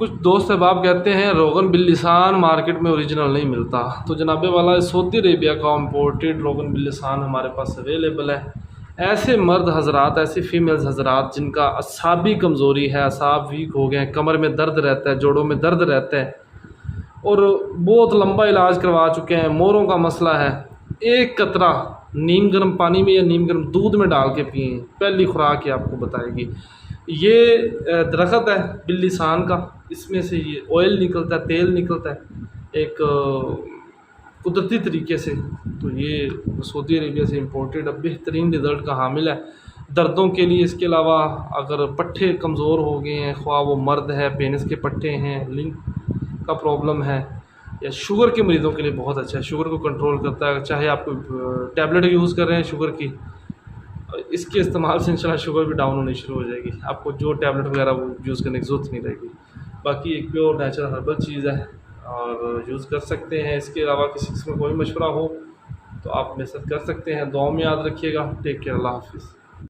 कुछ दोस्त अहबाब कहते हैं रोगन बिल्लिसान मार्केट में ओरिजिनल नहीं मिलता, तो जनाबे वाला सऊदी अरेबिया का इम्पोर्टेड रोगन बिल्लिसान हमारे पास अवेलेबल है। ऐसे मर्द हजरात, ऐसी फ़ीमेल्स हजरात जिनका असाबी कमज़ोरी है, असाब वीक हो गए हैं, कमर में दर्द रहता है, जोड़ों में दर्द रहता है और बहुत लंबा इलाज करवा चुके हैं, मोरों का मसला है, एक कतरा नीम गर्म पानी में या नीम गर्म दूध में डाल के पिएँ, पहली खुराक ये आपको बताएगी। ये दरख्त है बिल्लिसान का, इसमें से ये ऑयल निकलता है, तेल निकलता है एक कुदरती तरीके से। तो ये सऊदी अरेबिया से इंपोर्टेड अब बेहतरीन रिज़ल्ट का हामिल है दर्दों के लिए। इसके अलावा अगर पट्ठे कमज़ोर हो गए हैं, ख्वाह वो मर्द है, पेनिस के पट्ठे हैं, लिंक का प्रॉब्लम है, या शुगर के मरीज़ों के लिए बहुत अच्छा है, शुगर को कंट्रोल करता है। चाहे आप टैबलेट यूज़ कर रहे हैं शुगर की, इसके इस्तेमाल से इंशाल्लाह शुगर भी डाउन होनी शुरू हो जाएगी, आपको जो टैबलेट वगैरह वो यूज़ करने की ज़रूरत नहीं रहेगी। बाकी एक प्योर नेचुरल हर्बल चीज़ है और यूज़ कर सकते हैं। इसके अलावा किसी किस्म का कोई मशवरा हो तो आप मेरे साथ कर सकते हैं। दुआ में याद रखिएगा। टेक केयर, अल्लाह हाफ़िज़।